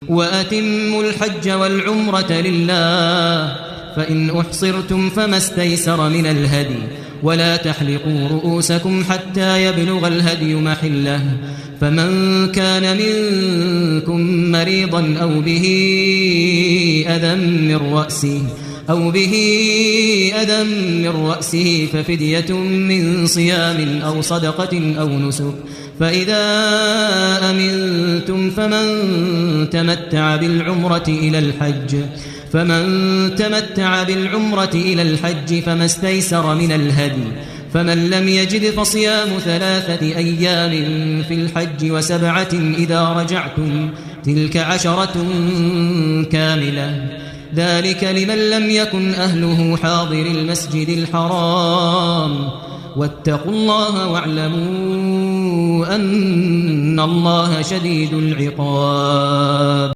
وأتموا الحج والعمرة لله فإن أحصرتم فما استيسر من الهدي ولا تحلقوا رؤوسكم حتى يبلغ الهدي محله فمن كان منكم مريضا أو به أذى من رأسه ففدية من صيام أو صدقة أو نسك فإذا أمنتم فمن تمتع بالعمرة إلى الحج فما استيسر من الهدي فمن لم يجد فصيام 3 أيام في الحج و7 إذا رجعتم تلك 10 كاملة ذلك لمن لم يكن أهله حاضر المسجد الحرام واتقوا الله واعلموا أن الله شديد العقاب